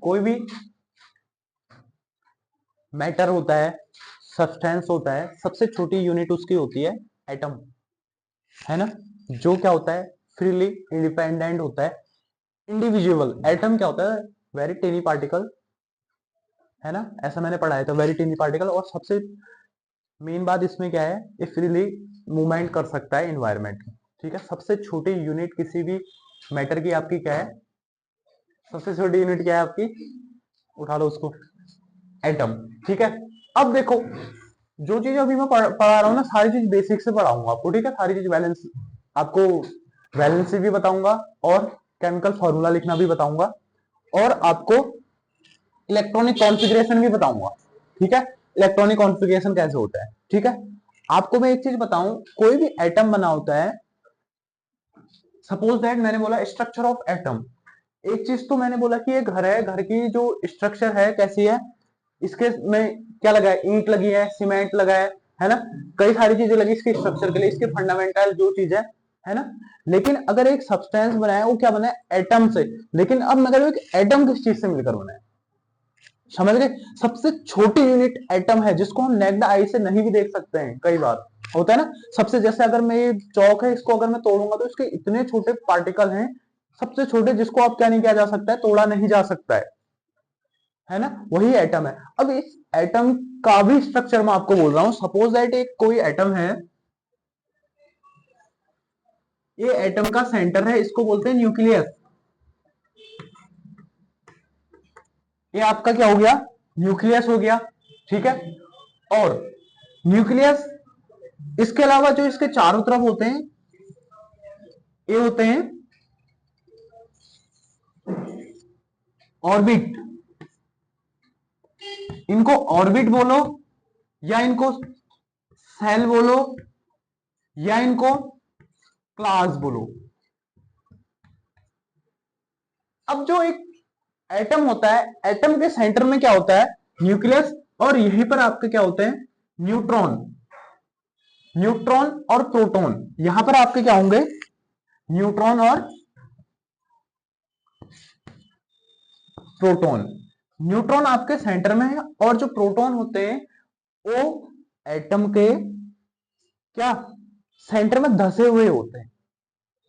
कोई भी मैटर होता है, सब्सटेंस होता है, सबसे छोटी यूनिट उसकी होती है एटम, है ना, जो क्या होता है फ्रीली इंडिपेंडेंट होता है, इंडिविजुअल। एटम क्या होता है, वेरी टेनी पार्टिकल, है ना, ऐसा मैंने पढ़ा है, तो वेरी टेनी पार्टिकल। और सबसे मेन बात इसमें क्या है, ये फ्रीली मूवमेंट कर सकता है इन्वायरमेंट में, ठीक है। सबसे छोटी यूनिट किसी भी मैटर की आपकी क्या है, सबसे छोटी यूनिट क्या है आपकी, उठा लो उसको, एटम, ठीक है। अब देखो, जो चीज अभी मैं पढ़ा रहा हूँ ना, सारी चीज बेसिक से पढ़ाऊंगा आपको, ठीक है। सारी चीज बैलेंस, आपको वैलेंसी भी बताऊंगा और केमिकल फॉर्मूला लिखना भी बताऊंगा और आपको इलेक्ट्रॉनिक कॉन्फ़िगरेशन भी बताऊंगा, ठीक है। इलेक्ट्रॉनिक कॉन्फ़िगरेशन कैसे होता है, ठीक है। आपको मैं एक चीज बताऊं, कोई भी एटम बना होता है, सपोज दैट मैंने बोला स्ट्रक्चर ऑफ एटम। एक चीज तो मैंने बोला कि ये घर है, घर की जो स्ट्रक्चर है कैसी है, इसके में क्या लगा है, ईंट लगी है, सीमेंट लगा है ना, कई सारी चीजें लगी इसके स्ट्रक्चर के लिए, इसके फंडामेंटल जो चीज है ना। लेकिन अगर एक सब्सटेंस बनाया, वो क्या बना है, एटम से। लेकिन अब मैं कह रहा हूं कि एटम किस चीज से मिलकर बना है, समझ गए। सबसे छोटी यूनिट एटम है, जिसको हम नेक्ड आई से नहीं भी देख सकते हैं, कई बार होता है ना। सबसे, जैसे अगर मैं ये चौक है, इसको अगर मैं तोड़ूंगा तो इसके इतने छोटे पार्टिकल हैं, सबसे छोटे, जिसको आप क्या नहीं किया जा सकता है, तोड़ा नहीं जा सकता है ना, वही एटम है। अब इस एटम का भी स्ट्रक्चर मैं आपको बोल रहा हूं। सपोज दैट एक कोई एटम है, ये एटम का सेंटर है, इसको बोलते हैं न्यूक्लियस। ये आपका क्या हो गया, न्यूक्लियस हो गया, ठीक है। और न्यूक्लियस, इसके अलावा जो इसके चारों तरफ होते हैं, ये होते हैं ऑर्बिट। इनको ऑर्बिट बोलो, या इनको सेल बोलो, या इनको क्लास बोलो। अब जो एक एटम होता है, एटम के सेंटर में क्या होता है, न्यूक्लियस, और यहीं पर आपके क्या होते हैं, न्यूट्रॉन। न्यूट्रॉन और प्रोटॉन, यहां पर आपके क्या होंगे, न्यूट्रॉन और प्रोटॉन। न्यूट्रॉन आपके सेंटर में है, और जो प्रोटॉन होते हैं वो एटम के क्या, सेंटर में धसे हुए होते हैं।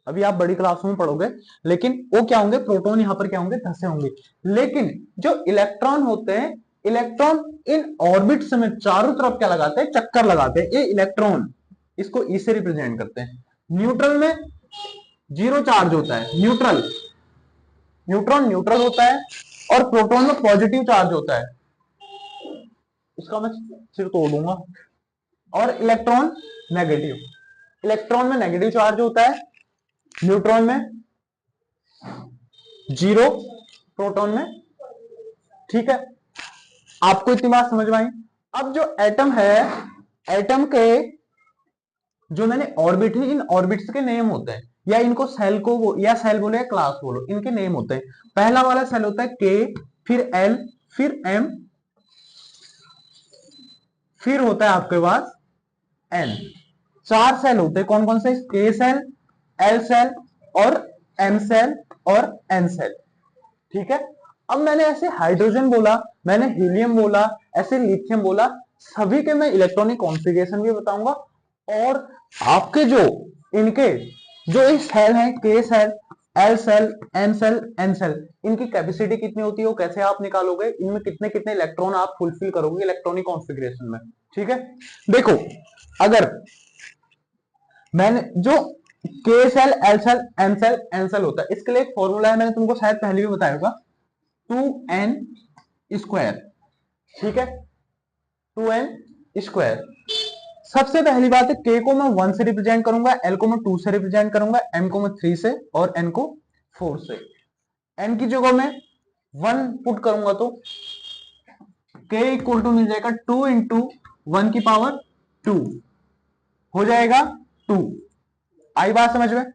अभी आप बड़ी क्लासों में पढ़ोगे, लेकिन वो क्या होंगे, प्रोटॉन यहां पर क्या होंगे, धसे होंगे। लेकिन जो इलेक्ट्रॉन होते हैं, इलेक्ट्रॉन इन ऑर्बिट्स में चारों तरफ क्या लगाते हैं, चक्कर लगाते हैं। ये इलेक्ट्रॉन, इसको ई से रिप्रेजेंट करते हैं। न्यूट्रल में जीरो चार्ज होता है, न्यूट्रल, न्यूट्रॉन न्यूट्रल होता है, और प्रोटॉन में पॉजिटिव चार्ज होता है। इसका मैं सिर तोड़ दूंगा। और इलेक्ट्रॉन नेगेटिव, इलेक्ट्रॉन में नेगेटिव चार्ज होता है, न्यूट्रॉन में जीरो, प्रोटॉन में, ठीक है। आपको इतनी बात समझ में आई। अब जो एटम है, एटम के जो मैंने ऑर्बिट है, इन ऑर्बिट्स के नेम होते हैं, या इनको सेल को, या सेल बोलो या क्लास बोलो, इनके नेम होते हैं। पहला वाला सेल होता है के, फिर एल, फिर एम, फिर होता है आपके पास एन। चार सेल होते हैं, कौन कौन से, के सेल, एल सेल, और एम सेल, और एन सेल, ठीक है। अब मैंने ऐसे हाइड्रोजन बोला, मैंने हीलियम बोला, ऐसे लिथियम बोला, सभी के मैं इलेक्ट्रॉनिक कॉन्फ़िगरेशन भी बताऊंगा। और आपके जो इनके जो इस सेल हैं, K cell, L shell, M shell, N shell, इनकी कैपेसिटी कितनी होती है, वो कैसे आप निकालोगे, इनमें कितने कितने इलेक्ट्रॉन आप फुलफिल करोगे इलेक्ट्रॉनिक कॉन्फ़िगरेशन में, ठीक है। देखो, अगर मैंने जो K cell, L shell, M shell, N shell होता है, इसके लिए एक फॉर्मूला है, मैंने तुमको शायद पहले भी बताया होगा, 2n स्क्वायर, ठीक है, 2n स्क्वायर। सबसे पहली बात है, के को मैं 1 से रिप्रेजेंट करूंगा, एल को मैं 2 से रिप्रेजेंट करूंगा, एम को मैं 3 से, और एन को 4 से। एन की जगह में 1 पुट करूंगा तो के इक्वल टू मिल जाएगा 2 इंटू 1 की पावर 2 हो जाएगा 2। आई बात समझ में।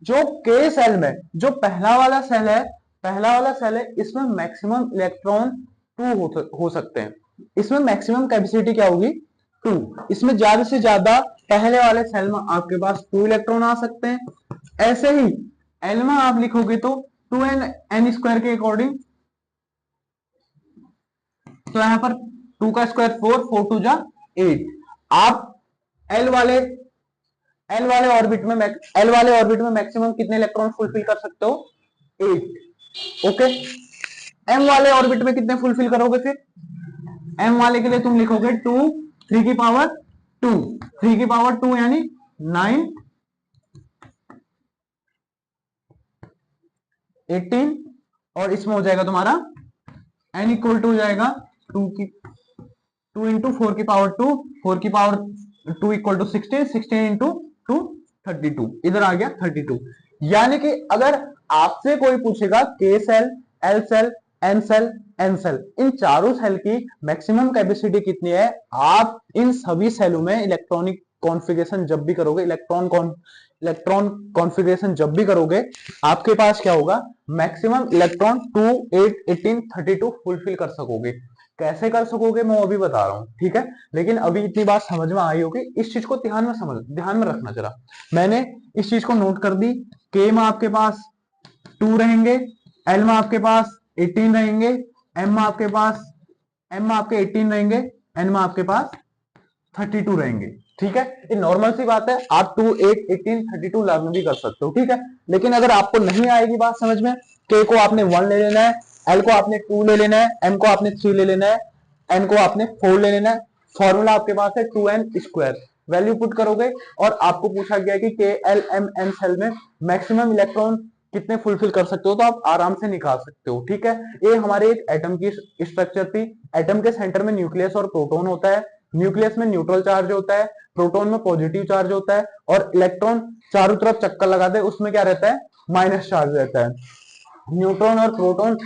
जो के सेल में जो पहला वाला सेल है, पहला वाला सेल है, इसमें मैक्सिमम इलेक्ट्रॉन 2 हो सकते हैं। इसमें मैक्सिमम कैपेसिटी क्या होगी, 2। इसमें ज्यादा से ज्यादा पहले वाले सेल में आपके पास 2 इलेक्ट्रॉन आ सकते हैं। ऐसे ही एल में आप लिखोगे तो 2n n स्क्वायर के अकॉर्डिंग तो यहाँ पर 2 का स्क्वायर 4, 4 2 जा 8। आप एल वाले ऑर्बिट में मैक्सिमम कितने इलेक्ट्रॉन फुलफिल कर सकते हो? 8। ओके, एम वाले ऑर्बिट में कितने फुलफिल करोगे? फिर एम वाले के लिए तुम लिखोगे 2 3 की पावर 2, 3 की पावर 2 यानी 9 18, और इसमें हो जाएगा तुम्हारा n इक्वल टू हो जाएगा 2 इंटू 4 की पावर 2, 4 की पावर 2 इक्वल टू 16, 16 इंटू 2 32, इधर आ गया 32। यानी कि अगर आपसे कोई पूछेगा के cell, L cell, N cell, N cell, इन चारों सेल की मैक्सिमम कैपेसिटी कितनी है, आप इन सभी सेलों में इलेक्ट्रॉनिक कॉन्फ़िगरेशन जब भी करोगे, इलेक्ट्रॉन कॉन्फ़िगरेशन जब भी करोगे, आपके पास क्या होगा? मैक्सिमम इलेक्ट्रॉन 2 8 18 32 फुलफिल कर सकोगे। कैसे कर सकोगे मैं वो अभी बता रहा हूं, ठीक है? लेकिन अभी इतनी बात समझ में आई होगी, इस चीज को ध्यान में रखना जरा। मैंने इस चीज को नोट कर दी, के में आपके पास 2 रहेंगे, एल में आपके पास 18 रहेंगे, एम में आपके 18 रहेंगे, एन में आपके पास 32 रहेंगे, ठीक है? ये नॉर्मल सी बात है, आप 2 8 18 32 लर्न भी कर सकते हो, ठीक है? लेकिन अगर आपको नहीं आएगी बात समझ में, के को आपने 1 ले लेना है, एल को आपने 2 ले लेना है, एम को आपने 3 ले लेना है, एन को आपने 4 ले लेना है। फॉर्मूला आपके पास है 2n स्क्वायर, वैल्यू पुट करोगे और आपको पूछा गया कि के एल एम एन सेल में मैक्सिमम इलेक्ट्रॉन कितने फुलफिल कर सकते हो, तो आप आराम से निकाल सकते हो, ठीक है? ये हमारे एक एटम की स्ट्रक्चर थी। एटम के सेंटर में न्यूक्लियस और प्रोटॉन होता है, न्यूक्लियस में न्यूट्रल चार्ज होता है, प्रोटॉन में पॉजिटिव चार्ज होता है, और इलेक्ट्रॉन चारों तरफ चक्कर लगाते हैं, उसमें क्या रहता है? माइनस चार्ज रहता है। न्यूट्रॉन और प्रोटॉन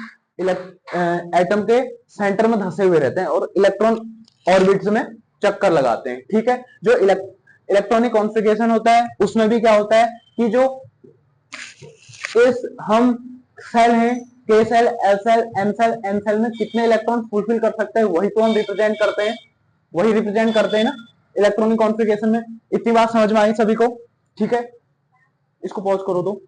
एटम के सेंटर में धंसे हुए रहते हैं और इलेक्ट्रॉन ऑर्बिट्स में चक्कर लगाते हैं, ठीक है? जो इलेक्ट्रॉनिक कॉन्फ़िगरेशन होता है उसमें भी क्या होता है कि जो इस हम सेल हैं, K cell, L shell, M shell, N shell में कितने इलेक्ट्रॉन फुलफिल कर सकते हैं, वही तो हम रिप्रेजेंट करते हैं ना इलेक्ट्रॉनिक कॉन्फ़िगरेशन में। इतनी बात समझ में आई सभी को? ठीक है, इसको पॉज करो दो।